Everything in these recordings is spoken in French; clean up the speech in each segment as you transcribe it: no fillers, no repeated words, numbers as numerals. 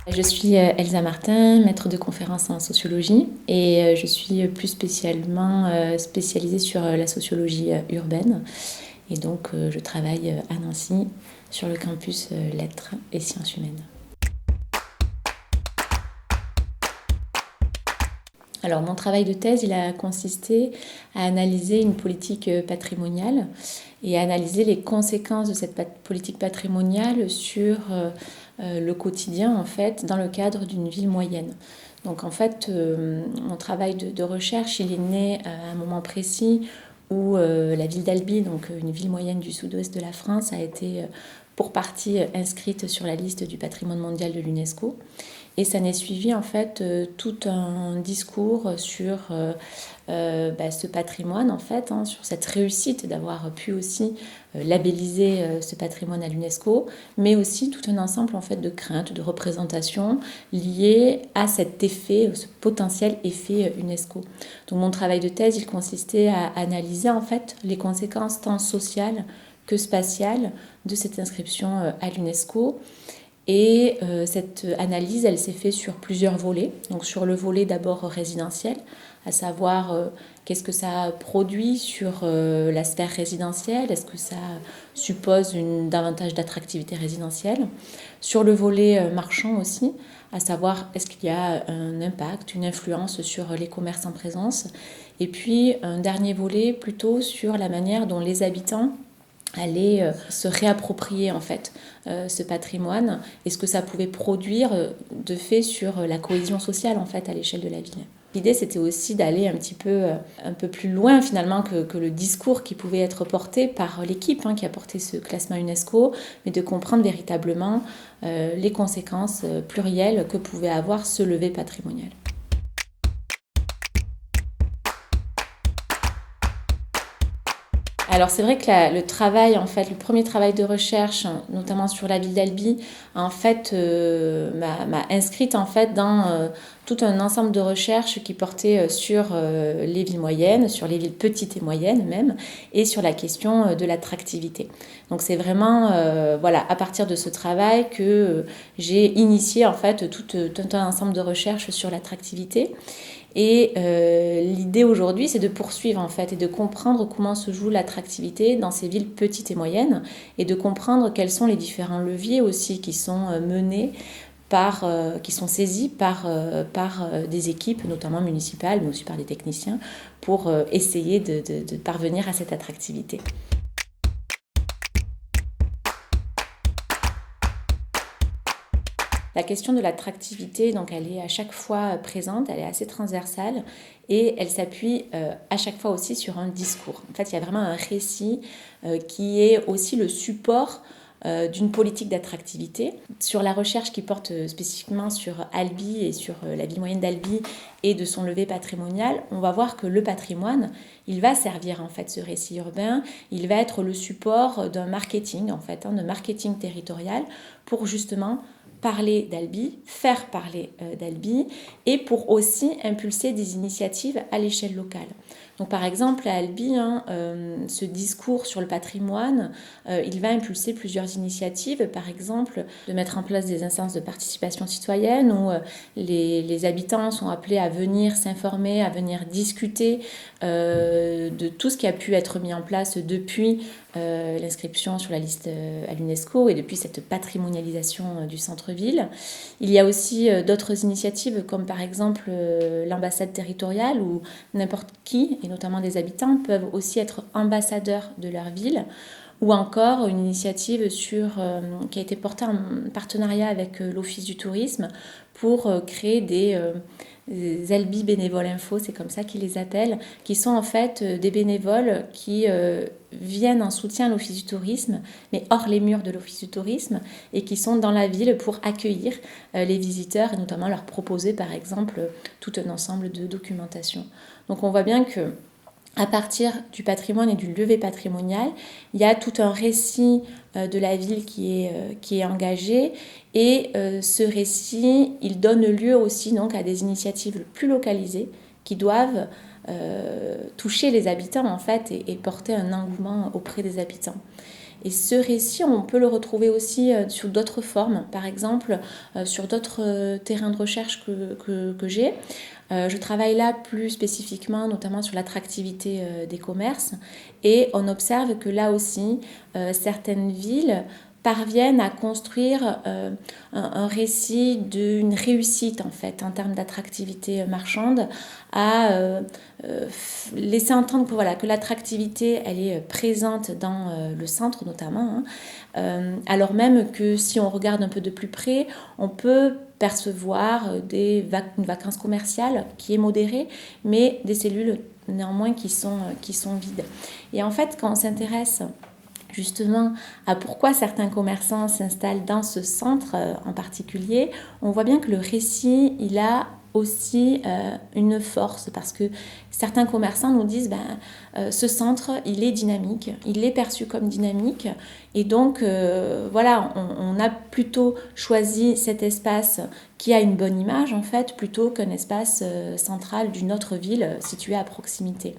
Je suis Elsa Martin, maître de conférences en sociologie et je suis plus spécialement spécialisée sur la sociologie urbaine. Et donc je travaille à Nancy sur le campus Lettres et Sciences humaines. Alors mon travail de thèse, il a consisté à analyser une politique patrimoniale et à analyser les conséquences de cette politique patrimoniale sur le quotidien en fait dans le cadre d'une ville moyenne. Donc en fait, mon travail de recherche, il est né à un moment précis où la ville d'Albi, donc une ville moyenne du sud-ouest de la France, a été pour partie inscrite sur la liste du patrimoine mondial de l'UNESCO. Et ça n'est suivi en fait tout un discours sur ce patrimoine en fait, sur cette réussite d'avoir pu aussi labelliser ce patrimoine à l'UNESCO, mais aussi tout un ensemble en fait de craintes, de représentations liées à cet effet, ce potentiel effet UNESCO. Donc mon travail de thèse, il consistait à analyser en fait les conséquences tant sociales que spatiales de cette inscription à l'UNESCO. Et cette analyse, elle s'est faite sur plusieurs volets. Donc sur le volet d'abord résidentiel, à savoir qu'est-ce que ça produit sur la sphère résidentielle, est-ce que ça suppose davantage d'attractivité résidentielle. Sur le volet marchand aussi, à savoir est-ce qu'il y a un impact, une influence sur les commerces en présence. Et puis un dernier volet plutôt sur la manière dont les habitants allaient se réapproprier en fait ce patrimoine et ce que ça pouvait produire de fait sur la cohésion sociale en fait à l'échelle de la ville. L'idée c'était aussi d'aller un peu plus loin finalement que le discours qui pouvait être porté par l'équipe qui a porté ce classement UNESCO, mais de comprendre véritablement les conséquences plurielles que pouvait avoir ce levé patrimonial. Alors c'est vrai que le travail, en fait, le premier travail de recherche, notamment sur la ville d'Albi, en fait, m'a inscrite en fait dans tout un ensemble de recherches qui portaient sur les villes moyennes, sur les villes petites et moyennes même, et sur la question de l'attractivité. Donc c'est vraiment à partir de ce travail que j'ai initié en fait tout un ensemble de recherches sur l'attractivité. Et l'idée aujourd'hui, c'est de poursuivre en fait et de comprendre comment se joue l'attractivité dans ces villes petites et moyennes et de comprendre quels sont les différents leviers aussi qui sont menés qui sont saisis par des équipes, notamment municipales, mais aussi par des techniciens, pour essayer de parvenir à cette attractivité. La question de l'attractivité, donc elle est à chaque fois présente, elle est assez transversale et elle s'appuie à chaque fois aussi sur un discours. En fait, il y a vraiment un récit qui est aussi le support d'une politique d'attractivité. Sur la recherche qui porte spécifiquement sur Albi et sur la ville moyenne d'Albi et de son levé patrimonial, on va voir que le patrimoine, il va servir en fait ce récit urbain, il va être le support d'un marketing en fait, de marketing territorial pour justement parler d'Albi, faire parler d'Albi et pour aussi impulser des initiatives à l'échelle locale. Donc par exemple à Albi, ce discours sur le patrimoine, il va impulser plusieurs initiatives, par exemple de mettre en place des instances de participation citoyenne où les habitants sont appelés à venir s'informer, à venir discuter de tout ce qui a pu être mis en place depuis l'inscription sur la liste à l'UNESCO et depuis cette patrimonialisation du centre-ville. Il y a aussi d'autres initiatives comme par exemple l'ambassade territoriale où n'importe qui, et notamment des habitants, peuvent aussi être ambassadeurs de leur ville, ou encore une initiative qui a été portée en partenariat avec l'Office du tourisme pour créer des Albi Bénévoles Info, c'est comme ça qu'ils les appellent, qui sont en fait des bénévoles qui viennent en soutien à l'Office du tourisme, mais hors les murs de l'Office du tourisme, et qui sont dans la ville pour accueillir les visiteurs et notamment leur proposer par exemple tout un ensemble de documentation. Donc on voit bien que à partir du patrimoine et du levé patrimonial, il y a tout un récit de la ville qui est engagé et ce récit, il donne lieu aussi donc, à des initiatives plus localisées qui doivent toucher les habitants en fait et porter un engouement auprès des habitants. Et ce récit, on peut le retrouver aussi sous d'autres formes, par exemple sur d'autres terrains de recherche que j'ai. Je travaille là plus spécifiquement, notamment sur l'attractivité des commerces, et on observe que là aussi, certaines villes parviennent à construire un récit d'une réussite en fait en termes d'attractivité marchande, à laisser entendre que, voilà, que l'attractivité elle est présente dans le centre notamment, hein, alors même que si on regarde un peu de plus près, on peut percevoir une vacance commerciale qui est modérée, mais des cellules néanmoins qui sont vides. Et en fait, quand on s'intéresse justement à pourquoi certains commerçants s'installent dans ce centre en particulier, on voit bien que le récit, il a aussi une force, parce que certains commerçants nous disent ce centre il est dynamique, il est perçu comme dynamique, et donc voilà, on a plutôt choisi cet espace qui a une bonne image en fait, plutôt qu'un espace central d'une autre ville située à proximité.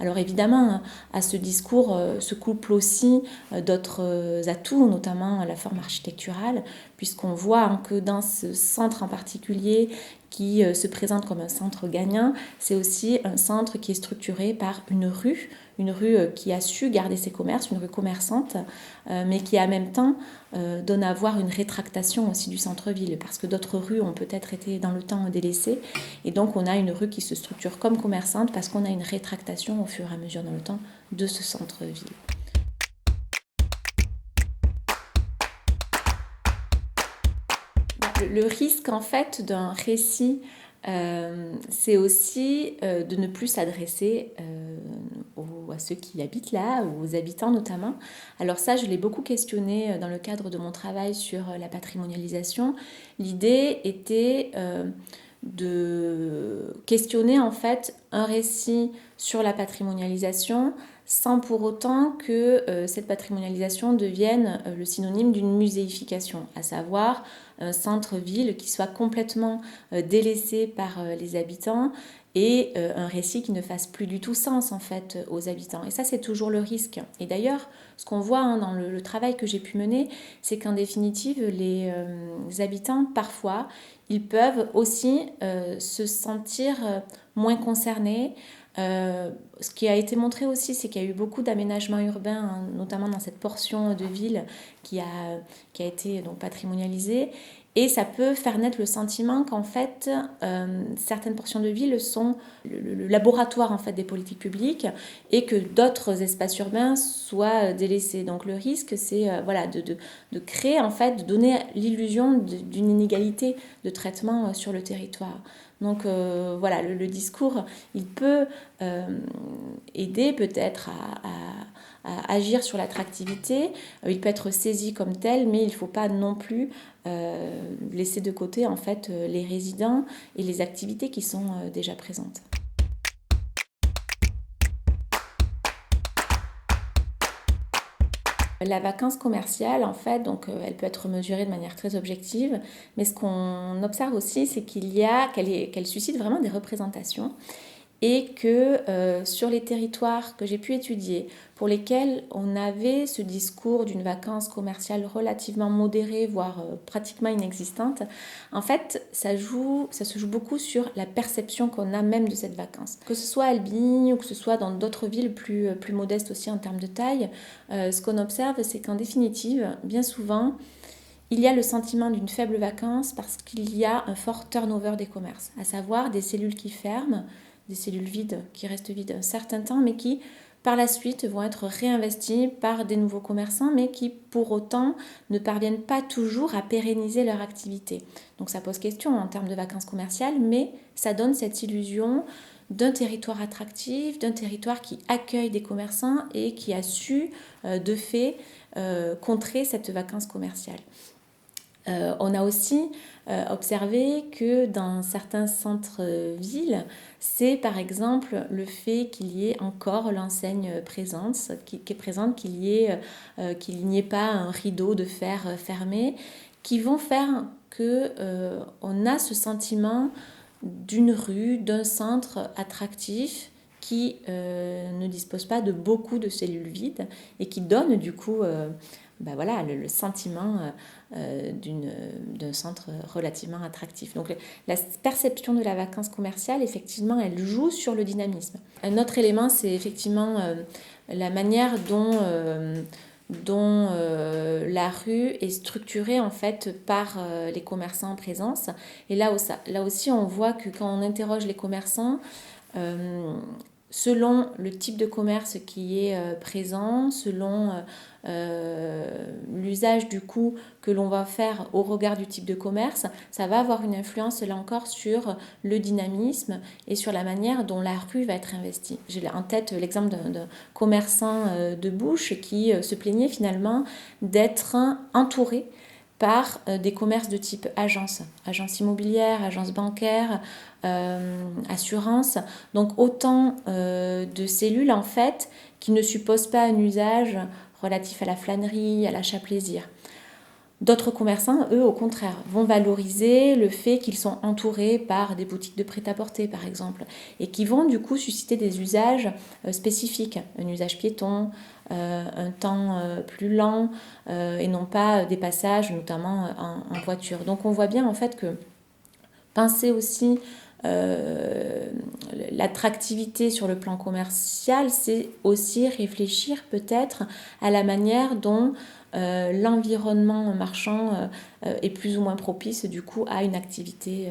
Alors évidemment, à ce discours se couplent aussi d'autres atouts, notamment la forme architecturale, puisqu'on voit que dans ce centre en particulier qui se présente comme un centre gagnant, c'est aussi un centre qui est structuré par une rue qui a su garder ses commerces, une rue commerçante, mais qui en même temps donne à voir une rétractation aussi du centre-ville, parce que d'autres rues ont peut-être été dans le temps délaissées, et donc on a une rue qui se structure comme commerçante parce qu'on a une rétractation au fur et à mesure dans le temps de ce centre-ville. Le risque en fait d'un récit, c'est aussi de ne plus s'adresser à ceux qui habitent là, aux habitants notamment. Alors ça, je l'ai beaucoup questionné dans le cadre de mon travail sur la patrimonialisation. L'idée était de questionner en fait un récit sur la patrimonialisation sans pour autant que cette patrimonialisation devienne le synonyme d'une muséification, à savoir un centre-ville qui soit complètement délaissé par les habitants et un récit qui ne fasse plus du tout sens en fait aux habitants. Et ça, c'est toujours le risque. Et d'ailleurs, ce qu'on voit dans le travail que j'ai pu mener, c'est qu'en définitive, les habitants, parfois, ils peuvent aussi se sentir moins concernés. Ce qui a été montré aussi, c'est qu'il y a eu beaucoup d'aménagements urbains, hein, notamment dans cette portion de ville qui a été donc patrimonialisée. Et ça peut faire naître le sentiment qu'en fait, certaines portions de ville sont le laboratoire en fait, des politiques publiques, et que d'autres espaces urbains soient délaissés. Donc le risque, c'est voilà, de créer, en fait, de donner l'illusion d'une inégalité de traitement sur le territoire. Donc voilà, le discours, il peut aider peut-être à agir sur l'attractivité. Il peut être saisi comme tel, mais il ne faut pas non plus laisser de côté en fait les résidents et les activités qui sont déjà présentes. La vacance commerciale, en fait, donc, elle peut être mesurée de manière très objective, mais ce qu'on observe aussi, c'est qu'elle suscite vraiment des représentations, et que sur les territoires que j'ai pu étudier, pour lesquels on avait ce discours d'une vacance commerciale relativement modérée, voire pratiquement inexistante, en fait, ça se joue beaucoup sur la perception qu'on a même de cette vacance. Que ce soit à Albi ou que ce soit dans d'autres villes plus modestes aussi en termes de taille, ce qu'on observe, c'est qu'en définitive, bien souvent, il y a le sentiment d'une faible vacance parce qu'il y a un fort turnover des commerces, à savoir des cellules qui ferment, des cellules vides qui restent vides un certain temps, mais qui par la suite vont être réinvesties par des nouveaux commerçants, mais qui pour autant ne parviennent pas toujours à pérenniser leur activité. Donc ça pose question en termes de vacances commerciales, mais ça donne cette illusion d'un territoire attractif, d'un territoire qui accueille des commerçants et qui a su de fait contrer cette vacance commerciale. On a aussi observé que dans certains centres-villes, c'est par exemple le fait qu'il y ait encore l'enseigne présente, qui est présente, qu'il n'y ait pas un rideau de fer fermé, qui vont faire qu'on a ce sentiment d'une rue, d'un centre attractif qui ne disposent pas de beaucoup de cellules vides et qui donnent du coup le sentiment d'un centre relativement attractif. Donc la perception de la vacance commerciale, effectivement, elle joue sur le dynamisme. Un autre élément, c'est effectivement la manière dont la rue est structurée en fait par les commerçants en présence. Et là aussi, on voit que quand on interroge les commerçants, selon le type de commerce qui est présent, selon l'usage du coup que l'on va faire au regard du type de commerce, ça va avoir une influence là encore sur le dynamisme et sur la manière dont la rue va être investie. J'ai en tête l'exemple d'un commerçant de bouche qui se plaignait finalement d'être entouré par des commerces de type agence immobilière, agence bancaire, assurance. Donc autant de cellules en fait qui ne supposent pas un usage relatif à la flânerie, à l'achat plaisir. D'autres commerçants, eux, au contraire, vont valoriser le fait qu'ils sont entourés par des boutiques de prêt-à-porter, par exemple, et qui vont du coup susciter des usages spécifiques, un usage piéton, un temps plus lent, et non pas des passages, notamment en voiture. Donc on voit bien en fait que penser aussi l'attractivité sur le plan commercial, c'est aussi réfléchir peut-être à la manière dont l'environnement marchand est plus ou moins propice du coup à une activité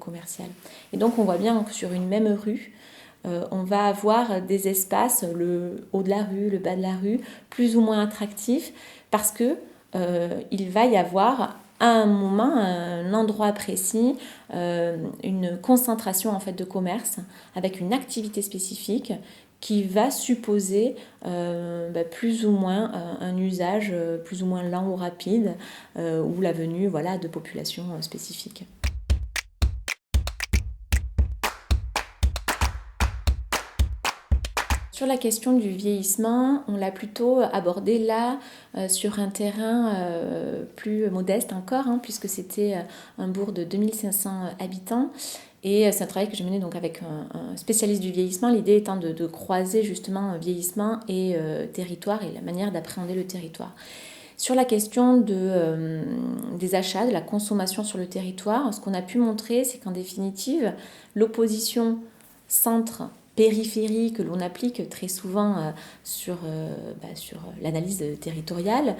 commerciale. Et donc on voit bien que sur une même rue, on va avoir des espaces, le haut de la rue, le bas de la rue, plus ou moins attractifs parce que il va y avoir à un moment, à un endroit précis, une concentration en fait de commerce avec une activité spécifique qui va supposer plus ou moins un usage plus ou moins lent ou rapide ou la venue de populations spécifiques. Sur la question du vieillissement, on l'a plutôt abordé là sur un terrain plus modeste encore, puisque c'était un bourg de 2500 habitants. Et c'est un travail que j'ai mené donc avec un spécialiste du vieillissement, l'idée étant de croiser justement vieillissement et territoire et la manière d'appréhender le territoire. Sur la question des achats, de la consommation sur le territoire, ce qu'on a pu montrer, c'est qu'en définitive, l'opposition centre-périphérie que l'on applique très souvent sur l'analyse territoriale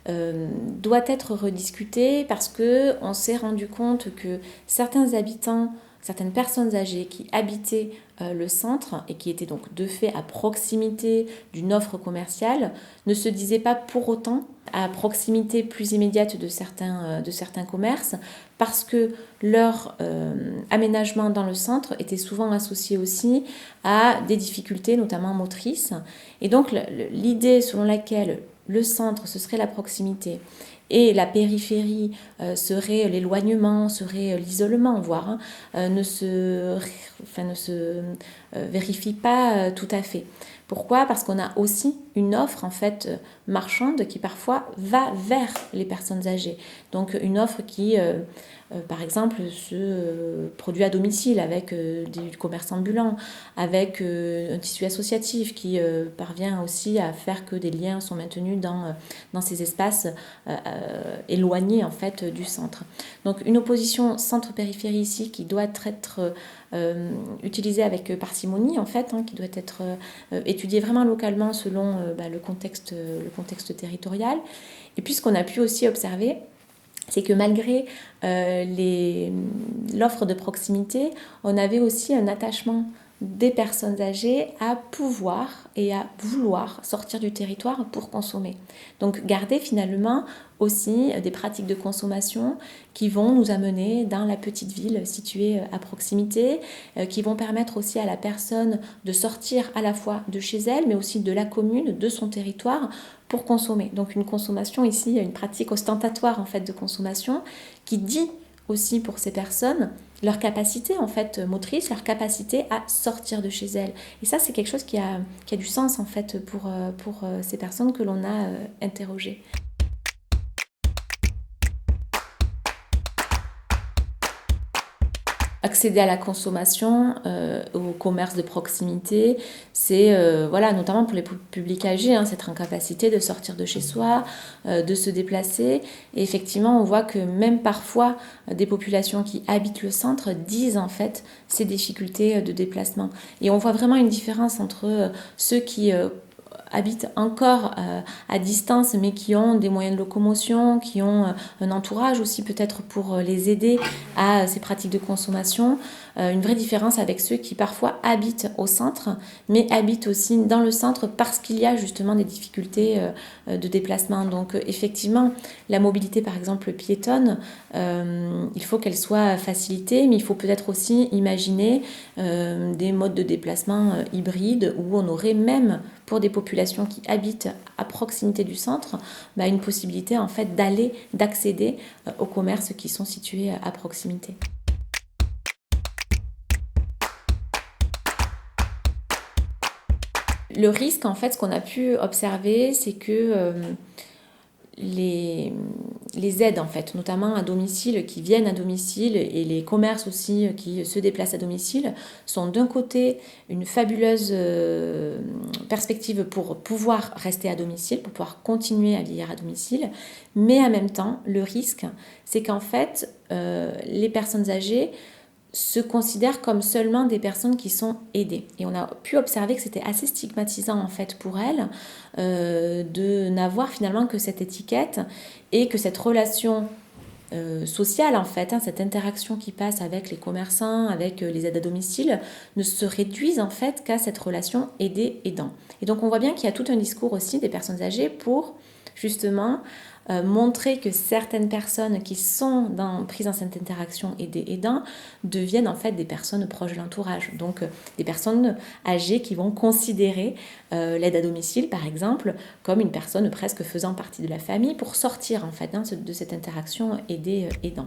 doit être rediscutée parce qu'on s'est rendu compte que certaines personnes âgées qui habitaient le centre et qui étaient donc de fait à proximité d'une offre commerciale ne se disaient pas pour autant à proximité plus immédiate de certains commerces parce que leur aménagement dans le centre était souvent associé aussi à des difficultés notamment motrices. Et donc l'idée selon laquelle le centre ce serait la proximité et la périphérie serait l'éloignement, serait l'isolement, voire ne se vérifie pas tout à fait. Pourquoi ? Parce qu'on a aussi une offre en fait marchande qui parfois va vers les personnes âgées. Donc une offre qui, par exemple, se produit à domicile avec du commerce ambulant, avec un tissu associatif qui parvient aussi à faire que des liens sont maintenus dans ces espaces éloignés en fait du centre. Donc une opposition centre-périphérie ici qui doit être utilisée avec parcimonie en fait, qui doit être étudiée vraiment localement selon le contexte territorial. Et puis ce qu'on a pu aussi observer, c'est que malgré l'offre de proximité, on avait aussi un attachement des personnes âgées à pouvoir et à vouloir sortir du territoire pour consommer. Donc garder finalement aussi des pratiques de consommation qui vont nous amener dans la petite ville située à proximité, qui vont permettre aussi à la personne de sortir à la fois de chez elle, mais aussi de la commune, de son territoire, pour consommer. Donc une consommation ici, une pratique ostentatoire en fait de consommation qui dit aussi pour ces personnes leur capacité en fait motrice, leur capacité à sortir de chez elles. Et ça c'est quelque chose qui a du sens en fait pour ces personnes que l'on a interrogées. Accéder à la consommation, au commerce de proximité, c'est voilà, notamment pour les publics âgés, hein, c'est être en capacité de sortir de chez soi, de se déplacer. Et effectivement, on voit que même parfois, des populations qui habitent le centre disent en fait ces difficultés de déplacement. Et on voit vraiment une différence entre ceux qui habitent encore à distance, mais qui ont des moyens de locomotion, qui ont un entourage aussi peut-être pour les aider à ces pratiques de consommation. Une vraie différence avec ceux qui parfois habitent au centre, mais habitent aussi dans le centre parce qu'il y a justement des difficultés de déplacement. Donc effectivement, la mobilité par exemple piétonne, il faut qu'elle soit facilitée, mais il faut peut-être aussi imaginer des modes de déplacement hybrides où on aurait même pour des populations qui habitent à proximité du centre, une possibilité en fait d'accéder aux commerces qui sont situés à proximité. Le risque, en fait, ce qu'on a pu observer, c'est que les aides, en fait, notamment à domicile, qui viennent à domicile, et les commerces aussi qui se déplacent à domicile, sont d'un côté une fabuleuse perspective pour pouvoir rester à domicile, pour pouvoir continuer à vieillir à domicile, mais en même temps, le risque, c'est qu'en fait, les personnes âgées se considèrent comme seulement des personnes qui sont aidées. Et on a pu observer que c'était assez stigmatisant en fait pour elles de n'avoir finalement que cette étiquette et que cette relation sociale en fait, cette interaction qui passe avec les commerçants, avec les aides à domicile, ne se réduise en fait qu'à cette relation aidé-aidant. Et donc on voit bien qu'il y a tout un discours aussi des personnes âgées pour justement montrer que certaines personnes qui sont prises dans cette interaction aidé-aidant deviennent en fait des personnes proches de l'entourage. Donc des personnes âgées qui vont considérer l'aide à domicile par exemple comme une personne presque faisant partie de la famille pour sortir en fait de cette interaction aidé-aidant.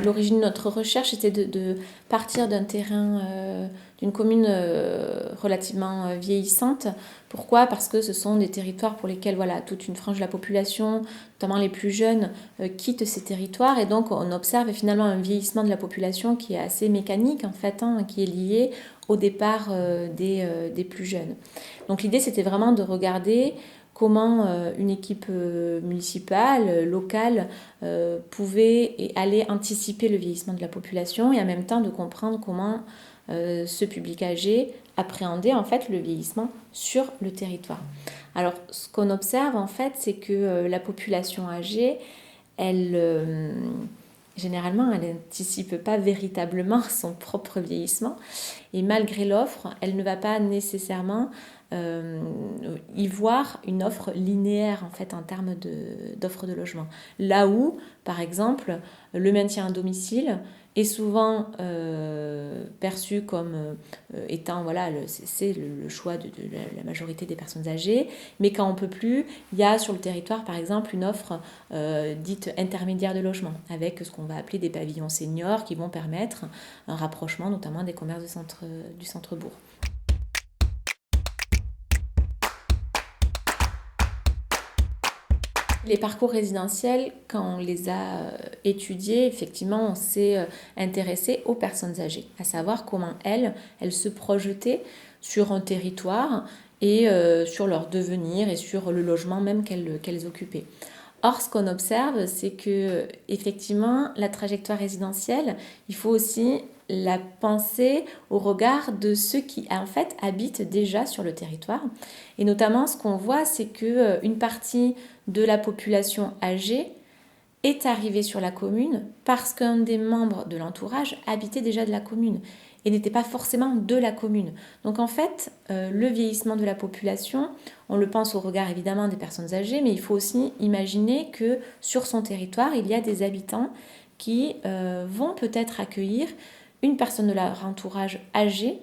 L'origine de notre recherche était de partir d'un terrain, d'une commune relativement vieillissante. Pourquoi ? Parce que ce sont des territoires pour lesquels voilà, toute une frange de la population, notamment les plus jeunes, quittent ces territoires. Et donc on observe finalement un vieillissement de la population qui est assez mécanique en fait, qui est lié au départ des plus jeunes. Donc l'idée c'était vraiment de regarder comment une équipe municipale, locale, pouvait aller anticiper le vieillissement de la population et en même temps de comprendre comment ce public âgé appréhendait en fait le vieillissement sur le territoire. Alors ce qu'on observe en fait, c'est que la population âgée, elle généralement, elle n'anticipe pas véritablement son propre vieillissement et malgré l'offre, elle ne va pas nécessairement y voir une offre linéaire en fait en termes d'offre de logement. Là où, par exemple, le maintien à domicile est souvent perçu comme étant voilà, c'est le choix de la majorité des personnes âgées, mais quand on ne peut plus, il y a sur le territoire par exemple une offre dite intermédiaire de logement, avec ce qu'on va appeler des pavillons seniors qui vont permettre un rapprochement notamment des commerces du centre-bourg. Les parcours résidentiels, quand on les a étudiés, effectivement, on s'est intéressé aux personnes âgées, à savoir comment elles se projetaient sur un territoire et sur leur devenir et sur le logement même qu'elles occupaient. Or, ce qu'on observe, c'est que effectivement, la trajectoire résidentielle, il faut aussi la penser au regard de ceux qui en fait habitent déjà sur le territoire. Et notamment, ce qu'on voit, c'est qu'une partie de la population âgée est arrivée sur la commune parce qu'un des membres de l'entourage habitait déjà de la commune et n'était pas forcément de la commune. Donc en fait, le vieillissement de la population, on le pense au regard évidemment des personnes âgées, mais il faut aussi imaginer que sur son territoire, il y a des habitants qui vont peut-être accueillir une personne de leur entourage âgée.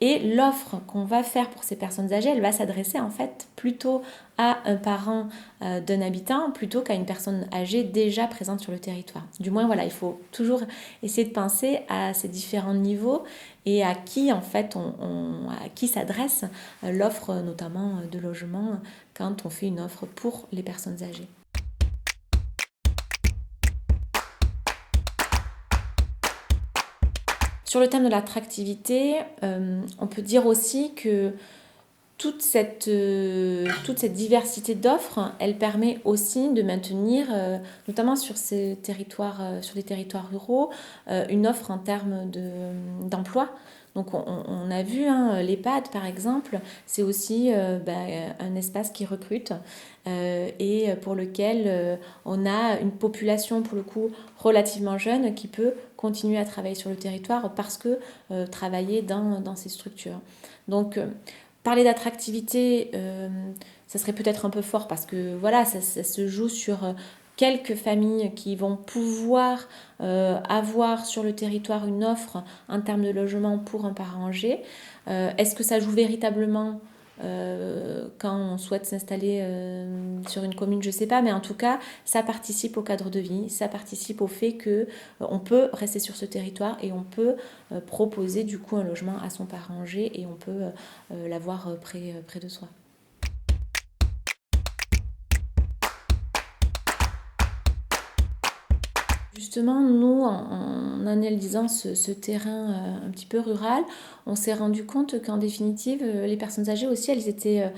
Et l'offre qu'on va faire pour ces personnes âgées, elle va s'adresser en fait plutôt à un parent d'un habitant plutôt qu'à une personne âgée déjà présente sur le territoire. Du moins, voilà, il faut toujours essayer de penser à ces différents niveaux et à qui en fait à qui s'adresse l'offre notamment de logement quand on fait une offre pour les personnes âgées. Sur le thème de l'attractivité, on peut dire aussi que toute cette diversité d'offres, elle permet aussi de maintenir, notamment sur ces territoires, sur des territoires ruraux, une offre en termes d'emploi. Donc on a vu, hein, l'EHPAD par exemple, c'est aussi un espace qui recrute et pour lequel on a une population pour le coup relativement jeune qui peut continuer à travailler sur le territoire parce que travailler dans ces structures. Donc parler d'attractivité, ça serait peut-être un peu fort parce que voilà, ça se joue sur quelques familles qui vont pouvoir avoir sur le territoire une offre en termes de logement pour un parent âgé. Est-ce que ça joue véritablement quand on souhaite s'installer sur une commune, je ne sais pas, mais en tout cas, ça participe au cadre de vie, ça participe au fait que on peut rester sur ce territoire et on peut proposer du coup un logement à son parent âgé et on peut l'avoir près de soi. Justement, nous, en analysant ce terrain un petit peu rural, on s'est rendu compte qu'en définitive, les personnes âgées aussi, elles étaient,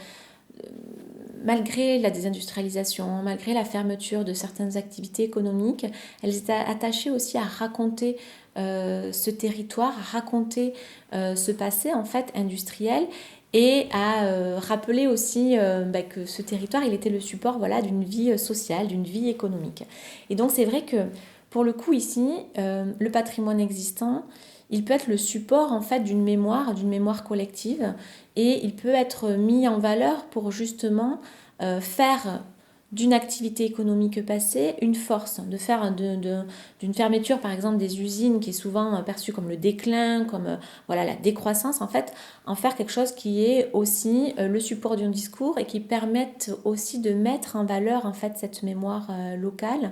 malgré la désindustrialisation, malgré la fermeture de certaines activités économiques, elles étaient attachées aussi à raconter ce territoire, à raconter ce passé en fait industriel et à rappeler aussi que ce territoire, il était le support voilà, d'une vie sociale, d'une vie économique. Et donc c'est vrai que pour le coup ici, le patrimoine existant, il peut être le support en fait d'une mémoire collective et il peut être mis en valeur pour justement faire d'une activité économique passée une force, de faire d'une fermeture par exemple des usines qui est souvent perçue comme le déclin, comme voilà, la décroissance en fait, en faire quelque chose qui est aussi le support d'un discours et qui permette aussi de mettre en valeur en fait cette mémoire locale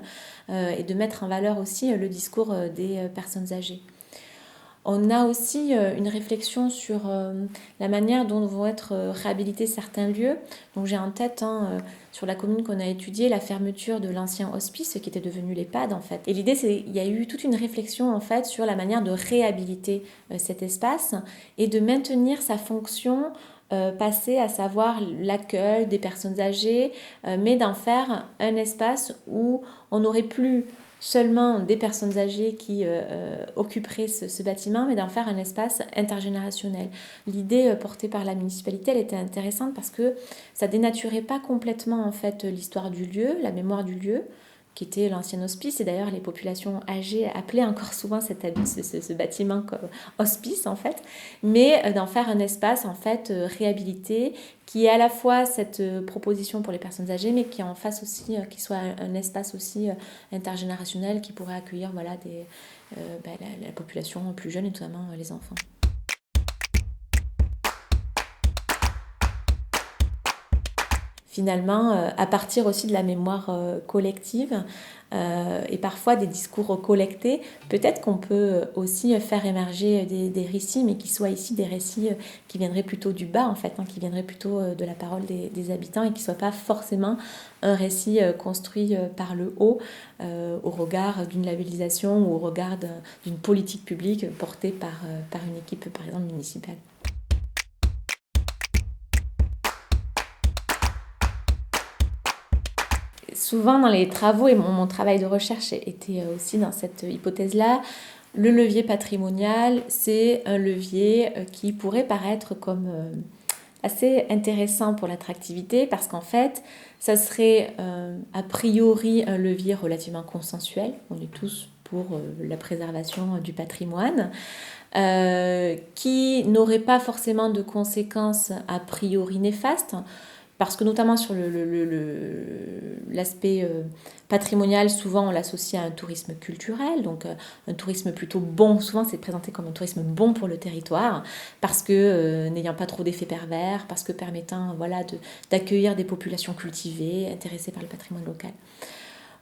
et de mettre en valeur aussi le discours des personnes âgées. On a aussi une réflexion sur la manière dont vont être réhabilités certains lieux. Donc j'ai en tête sur la commune qu'on a étudiée la fermeture de l'ancien hospice qui était devenu l'EHPAD en fait. Et l'idée c'est qu'il y a eu toute une réflexion en fait sur la manière de réhabiliter cet espace et de maintenir sa fonction passée, à savoir l'accueil des personnes âgées, mais d'en faire un espace où on n'aurait plus seulement des personnes âgées qui occuperaient ce bâtiment, mais d'en faire un espace intergénérationnel. L'idée portée par la municipalité, elle était intéressante parce que ça dénaturait pas complètement en fait l'histoire du lieu, la mémoire du lieu, qui était l'ancien hospice, et d'ailleurs les populations âgées appelaient encore souvent ce bâtiment hospice en fait, mais d'en faire un espace en fait réhabilité, qui est à la fois cette proposition pour les personnes âgées, mais qui en fasse aussi, qui soit un espace aussi intergénérationnel qui pourrait accueillir voilà, la population plus jeune et notamment les enfants. Finalement, à partir aussi de la mémoire collective et parfois des discours collectés, peut-être qu'on peut aussi faire émerger des récits, mais qui soient ici des récits qui viendraient plutôt du bas, en fait, qui viendraient plutôt de la parole des habitants et qui ne soient pas forcément un récit construit par le haut au regard d'une labellisation ou au regard d'une politique publique portée par une équipe, par exemple, municipale. Souvent dans les travaux, et mon travail de recherche était aussi dans cette hypothèse-là, le levier patrimonial, c'est un levier qui pourrait paraître comme assez intéressant pour l'attractivité parce qu'en fait, ça serait a priori un levier relativement consensuel. On est tous pour la préservation du patrimoine, qui n'aurait pas forcément de conséquences a priori néfastes. Parce que notamment sur l'aspect patrimonial, souvent on l'associe à un tourisme culturel, donc un tourisme plutôt bon, souvent c'est présenté comme un tourisme bon pour le territoire, parce que n'ayant pas trop d'effets pervers, parce que permettant voilà, d'accueillir des populations cultivées, intéressées par le patrimoine local.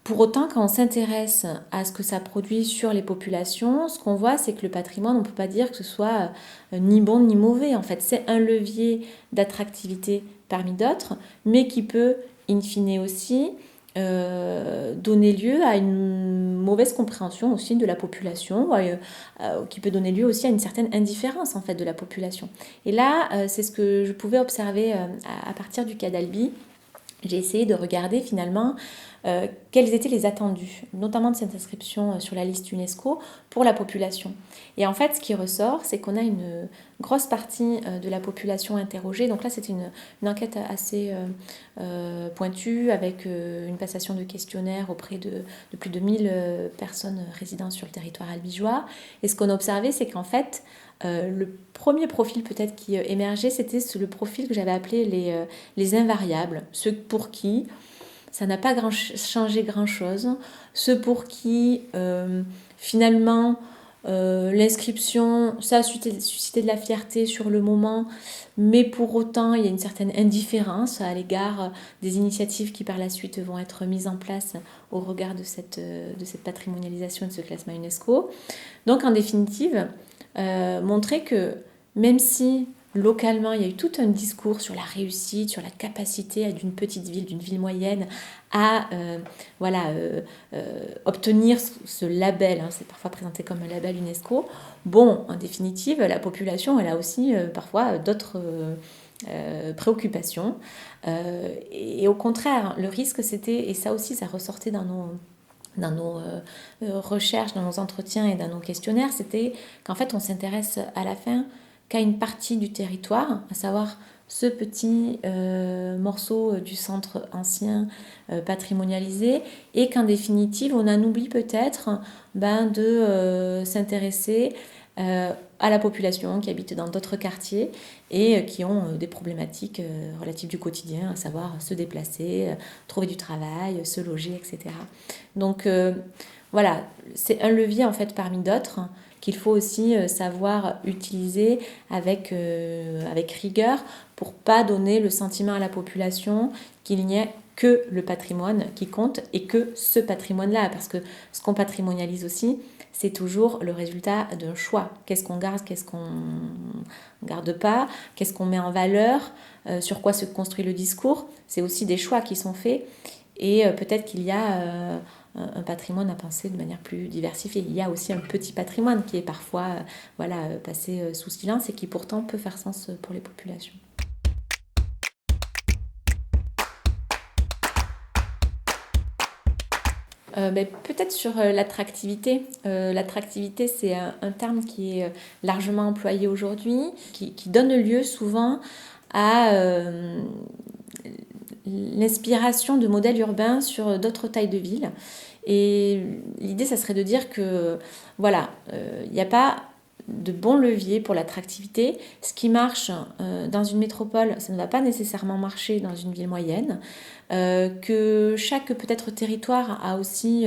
Pour autant, quand on s'intéresse à ce que ça produit sur les populations, ce qu'on voit, c'est que le patrimoine, on ne peut pas dire que ce soit ni bon ni mauvais. En fait, c'est un levier d'attractivité parmi d'autres, mais qui peut, in fine aussi, donner lieu à une mauvaise compréhension aussi de la population, qui peut donner lieu aussi à une certaine indifférence en fait de la population. Et là, c'est ce que je pouvais observer à partir du cas d'Albi. J'ai essayé de regarder finalement quels étaient les attendus, notamment de cette inscription sur la liste UNESCO pour la population. Et en fait, ce qui ressort, c'est qu'on a une grosse partie de la population interrogée. Donc là, c'était une enquête assez pointue avec une passation de questionnaires auprès de plus de 1000 personnes résidant sur le territoire albigeois. Et ce qu'on a observé, c'est qu'en fait, le premier profil peut-être qui émergeait, c'était le profil que j'avais appelé les invariables, ceux pour qui ça n'a pas changé grand-chose, ceux pour qui finalement l'inscription, ça a suscité de la fierté sur le moment, mais pour autant il y a une certaine indifférence à l'égard des initiatives qui par la suite vont être mises en place au regard de cette patrimonialisation et de ce classement UNESCO. Donc en définitive, montrer que même si localement il y a eu tout un discours sur la réussite, sur la capacité d'une petite ville, d'une ville moyenne à obtenir ce label, c'est parfois présenté comme un label UNESCO, bon, en définitive, la population elle a aussi parfois d'autres préoccupations, et au contraire, le risque c'était, et ça aussi ça ressortait dans nos recherches, dans nos entretiens et dans nos questionnaires, c'était qu'en fait on s'intéresse à la fin qu'à une partie du territoire, à savoir ce petit morceau du centre ancien patrimonialisé, et qu'en définitive on en oublie peut-être de s'intéresser à la population qui habite dans d'autres quartiers et qui ont des problématiques relatives du quotidien, à savoir se déplacer, trouver du travail, se loger, etc. Donc voilà, c'est un levier en fait parmi d'autres qu'il faut aussi savoir utiliser avec rigueur pour pas donner le sentiment à la population qu'il n'y a que le patrimoine qui compte et que ce patrimoine-là, parce que ce qu'on patrimonialise aussi, c'est toujours le résultat d'un choix. Qu'est-ce qu'on garde, qu'est-ce qu'on ne garde pas, qu'est-ce qu'on met en valeur, sur quoi se construit le discours. C'est aussi des choix qui sont faits, et peut-être qu'il y a un patrimoine à penser de manière plus diversifiée. Il y a aussi un petit patrimoine qui est parfois passé sous silence et qui pourtant peut faire sens pour les populations. Peut-être sur l'attractivité. L'attractivité, c'est un terme qui est largement employé aujourd'hui, qui donne lieu souvent à l'inspiration de modèles urbains sur d'autres tailles de villes. Et l'idée, ça serait de dire que il n'y a pas de bons leviers pour l'attractivité. Ce qui marche dans une métropole, ça ne va pas nécessairement marcher dans une ville moyenne. Que chaque peut-être territoire a aussi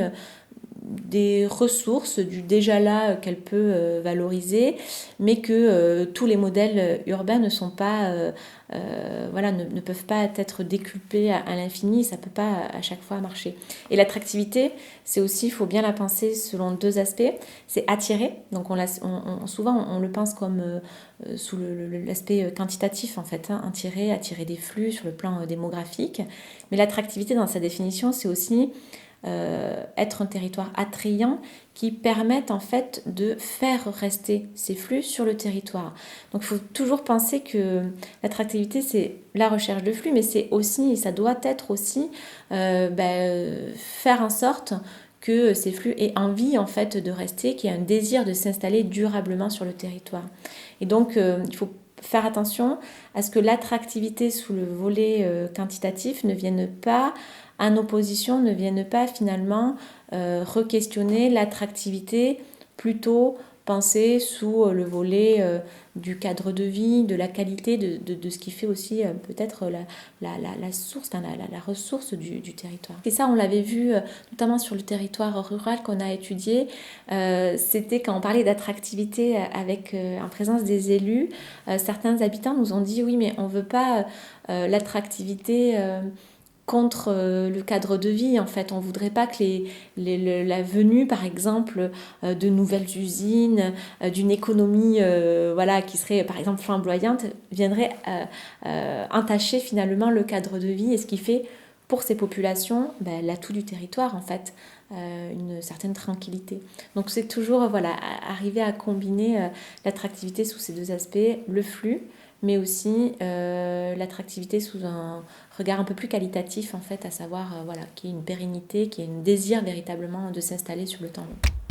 des ressources du déjà là qu'elle peut valoriser, mais que tous les modèles urbains ne sont pas ne peuvent pas être décuplés à l'infini, ça ne peut pas à chaque fois marcher. Et l'attractivité, c'est aussi, il faut bien la penser selon deux aspects. C'est attirer, donc souvent on le pense comme sous l'aspect quantitatif en fait, attirer des flux sur le plan démographique, mais l'attractivité dans sa définition, c'est aussi être un territoire attrayant qui permette en fait de faire rester ces flux sur le territoire. Donc il faut toujours penser que l'attractivité, c'est la recherche de flux, mais c'est aussi, ça doit être aussi faire en sorte que ces flux aient envie en fait de rester, qu'il y ait un désir de s'installer durablement sur le territoire. Et donc il faut faire attention à ce que l'attractivité sous le volet quantitatif ne vienne pas en opposition, ne viennent pas finalement re-questionner l'attractivité, plutôt penser sous le volet du cadre de vie, de la qualité, de ce qui fait aussi peut-être la source, la ressource du territoire. Et ça, on l'avait vu notamment sur le territoire rural qu'on a étudié. C'était quand on parlait d'attractivité en présence des élus, certains habitants nous ont dit oui, mais on ne veut pas l'attractivité contre le cadre de vie. En fait, on ne voudrait pas que la venue, par exemple, de nouvelles usines, d'une économie qui serait, par exemple, flamboyante, viendrait entacher finalement le cadre de vie, et ce qui fait pour ces populations l'atout du territoire en fait, une certaine tranquillité. Donc c'est toujours arriver à combiner l'attractivité sous ces deux aspects, le flux, mais aussi l'attractivité sous un regard un peu plus qualitatif en fait, à savoir qu'il y ait une pérennité, qu'il y ait un désir véritablement de s'installer sur le temps long.